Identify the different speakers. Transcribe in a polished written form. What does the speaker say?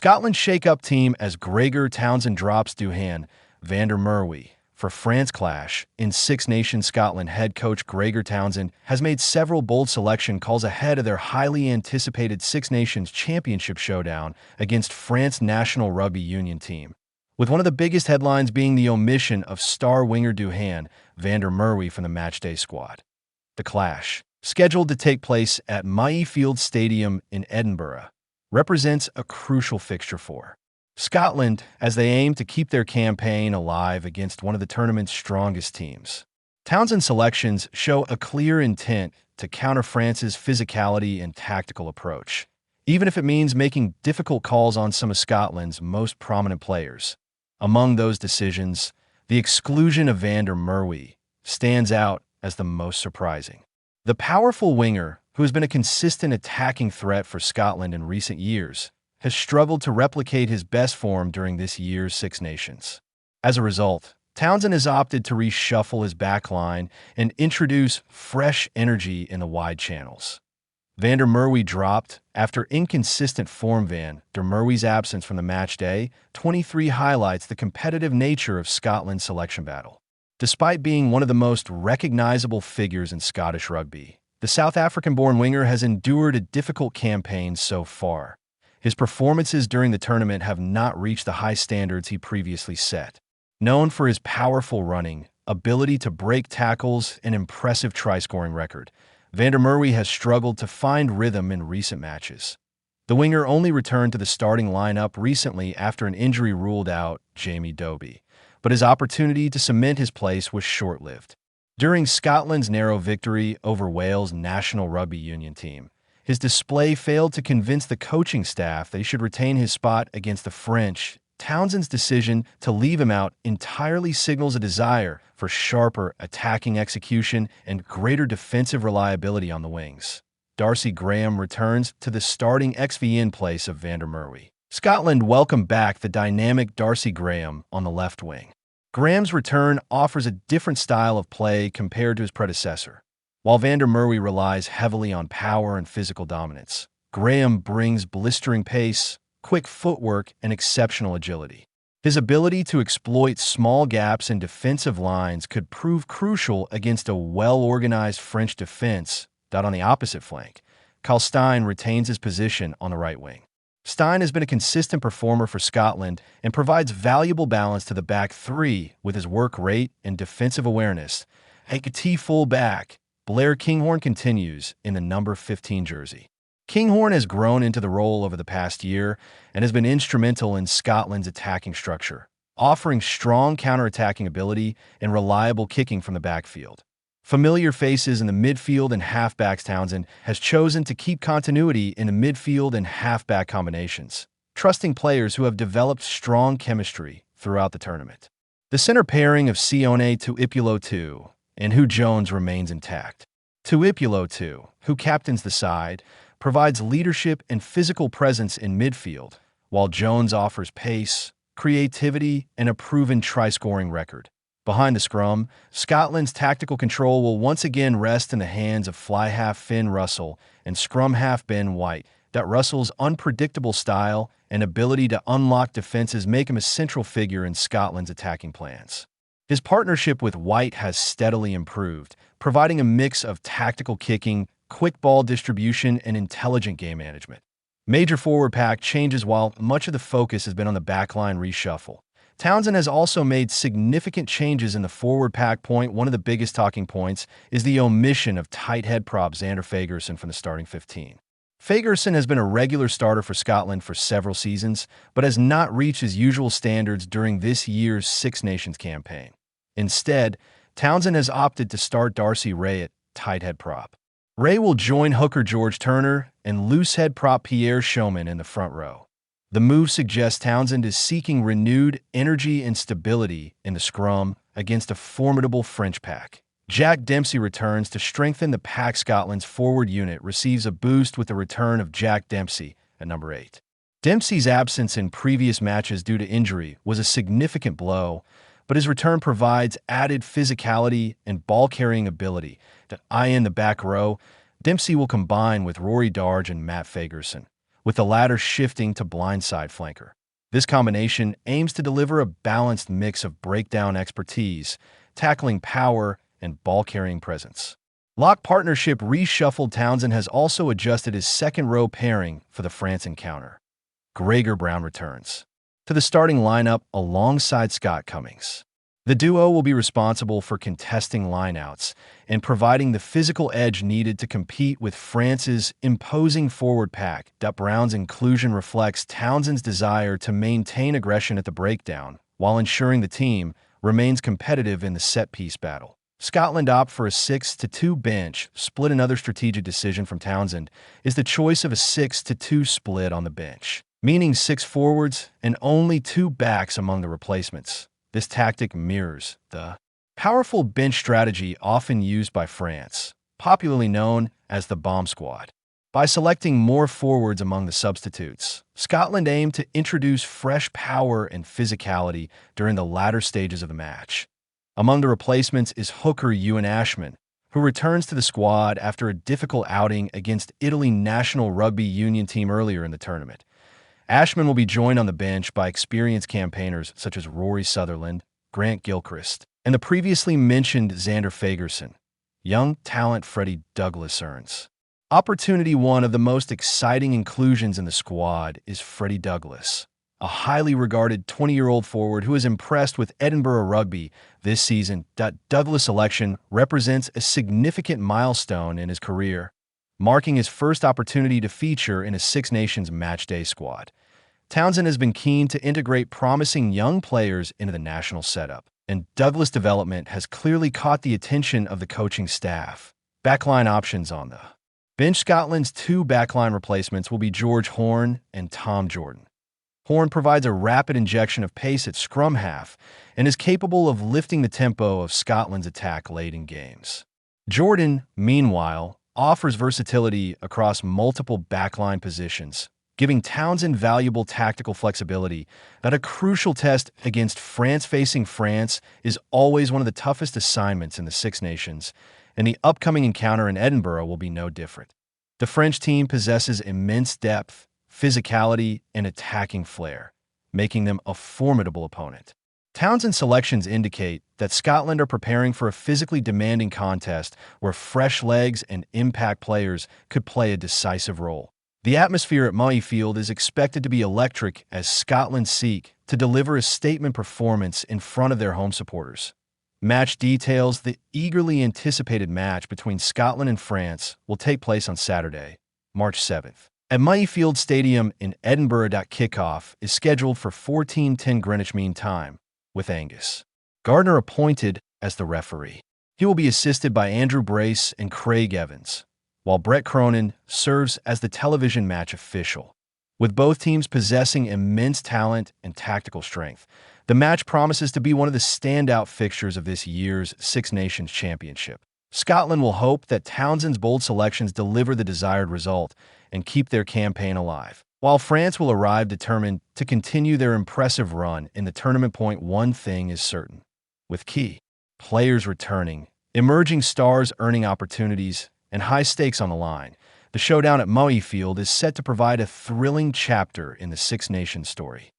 Speaker 1: Scotland's shake-up team as Gregor Townsend drops Duhan, Merwe for France clash. In Six Nations Scotland, head coach Gregor Townsend has made several bold selection calls ahead of their highly anticipated Six Nations Championship showdown against France national rugby union team, with one of the biggest headlines being the omission of star winger Duhan, Merwe from the matchday squad. The clash, scheduled to take place at Murrayfield Stadium in Edinburgh, represents a crucial fixture for Scotland as they aim to keep their campaign alive against one of the tournament's strongest teams. Townsend's selections show a clear intent to counter France's physicality and tactical approach, even if it means making difficult calls on some of Scotland's most prominent players. Among those decisions, the exclusion of Merwe stands out as the most surprising. The powerful winger, who has been a consistent attacking threat for Scotland in recent years, has struggled to replicate his best form during this year's Six Nations. As a result, Townsend has opted to reshuffle his backline and introduce fresh energy in the wide channels. Merwe dropped after inconsistent form. Merwe's absence from the match day 23 highlights the competitive nature of Scotland's selection battle. Despite being one of the most recognizable figures in Scottish rugby, the South African-born winger has endured a difficult campaign so far. His performances during the tournament have not reached the high standards he previously set. Known for his powerful running, ability to break tackles, and impressive try-scoring record, Merwe has struggled to find rhythm in recent matches. The winger only returned to the starting lineup recently after an injury ruled out Jamie Dobie, but his opportunity to cement his place was short-lived. During Scotland's narrow victory over Wales' national rugby union team, his display failed to convince the coaching staff that he should retain his spot against the French. Townsend's decision to leave him out entirely signals a desire for sharper attacking execution and greater defensive reliability on the wings. Darcy Graham returns to the starting XV place of Merwe. Scotland welcomed back the dynamic Darcy Graham on the left wing. Graham's return offers a different style of play compared to his predecessor. While Merwe relies heavily on power and physical dominance, Graham brings blistering pace, quick footwork, and exceptional agility. His ability to exploit small gaps in defensive lines could prove crucial against a well-organized French defense. On the opposite flank, Stein retains his position on the right wing. Stein has been a consistent performer for Scotland and provides valuable balance to the back three with his work rate and defensive awareness. At full-back, Blair Kinghorn continues in the number 15 jersey. Kinghorn has grown into the role over the past year and has been instrumental in Scotland's attacking structure, offering strong counter-attacking ability and reliable kicking from the backfield. Familiar faces in the midfield and halfbacks, Townsend has chosen to keep continuity in the midfield and halfback combinations, trusting players who have developed strong chemistry throughout the tournament. The center pairing of Sione Tuipulotu and Hugh Jones remains intact. Tuipulotu, who captains the side, provides leadership and physical presence in midfield, while Jones offers pace, creativity, and a proven try-scoring record. Behind the scrum, Scotland's tactical control will once again rest in the hands of fly-half Finn Russell and scrum-half Ben White. Russell's unpredictable style and ability to unlock defenses make him a central figure in Scotland's attacking plans. His partnership with White has steadily improved, providing a mix of tactical kicking, quick ball distribution, and intelligent game management. Major forward pack changes while much of the focus has been on the backline reshuffle. Townsend has also made significant changes in the forward pack point. One of the biggest talking points is the omission of tight head prop Zander Fagerson from the starting 15. Fagerson has been a regular starter for Scotland for several seasons, but has not reached his usual standards during this year's Six Nations campaign. Instead, Townsend has opted to start Darcy Ray at tight head prop. Ray will join hooker George Turner and loose head prop Pierre Schoeman in the front row. The move suggests Townsend is seeking renewed energy and stability in the scrum against a formidable French pack. Jack Dempsey returns to strengthen the pack. Scotland's forward unit receives a boost with the return of Jack Dempsey at number 8. Dempsey's absence in previous matches due to injury was a significant blow, but his return provides added physicality and ball-carrying ability. To eye in the back row, Dempsey will combine with Rory Darge and Matt Fagerson, with the latter shifting to blindside flanker. This combination aims to deliver a balanced mix of breakdown expertise, tackling power, and ball-carrying presence. Lock partnership reshuffled. Townsend has also adjusted his second-row pairing for the France encounter. Gregor Brown returns to the starting lineup alongside Scott Cummings. The duo will be responsible for contesting lineouts and providing the physical edge needed to compete with France's imposing forward pack. Brown's inclusion reflects Townsend's desire to maintain aggression at the breakdown while ensuring the team remains competitive in the set-piece battle. Scotland opt for a 6-2 bench split. Another strategic decision from Townsend is the choice of a 6-2 split on the bench, meaning 6 forwards and only 2 backs among the replacements. This tactic mirrors the powerful bench strategy often used by France, popularly known as the bomb squad. By selecting more forwards among the substitutes, Scotland aimed to introduce fresh power and physicality during the latter stages of the match. Among the replacements is hooker Ewan Ashman, who returns to the squad after a difficult outing against Italy national rugby union team earlier in the tournament. Ashman will be joined on the bench by experienced campaigners such as Rory Sutherland, Grant Gilchrist, and the previously mentioned Zander Fagerson. Young talent Freddie Douglas earns opportunity. One of the most exciting inclusions in the squad is Freddie Douglas, a highly regarded 20-year-old forward who has impressed with Edinburgh Rugby this season. Douglas' selection represents a significant milestone in his career, marking his first opportunity to feature in a Six Nations matchday squad. Townsend has been keen to integrate promising young players into the national setup, and Douglas' development has clearly caught the attention of the coaching staff. Backline options on the bench. Scotland's 2 backline replacements will be George Horne and Tom Jordan. Horne provides a rapid injection of pace at scrum half and is capable of lifting the tempo of Scotland's attack late in games. Jordan, meanwhile, offers versatility across multiple backline positions, giving Townsend valuable tactical flexibility. That a crucial test against France. Facing France is always one of the toughest assignments in the Six Nations, and the upcoming encounter in Edinburgh will be no different. The French team possesses immense depth, physicality, and attacking flair, making them a formidable opponent. Townsend's selections indicate that Scotland are preparing for a physically demanding contest where fresh legs and impact players could play a decisive role. The atmosphere at Murrayfield is expected to be electric as Scotland seek to deliver a statement performance in front of their home supporters. Match details. The eagerly anticipated match between Scotland and France will take place on Saturday, March 7th. At Murrayfield Stadium in Edinburgh. Kickoff is scheduled for 14:10 Greenwich Mean Time, with Angus Gardner appointed as the referee. He will be assisted by Andrew Brace and Craig Evans, while Brett Cronin serves as the television match official. With both teams possessing immense talent and tactical strength, the match promises to be one of the standout fixtures of this year's Six Nations Championship. Scotland will hope that Townsend's bold selections deliver the desired result and keep their campaign alive, while France will arrive determined to continue their impressive run in the tournament. One thing is certain: with key players returning, emerging stars earning opportunities, and high stakes on the line, the showdown at Murrayfield is set to provide a thrilling chapter in the Six Nations story.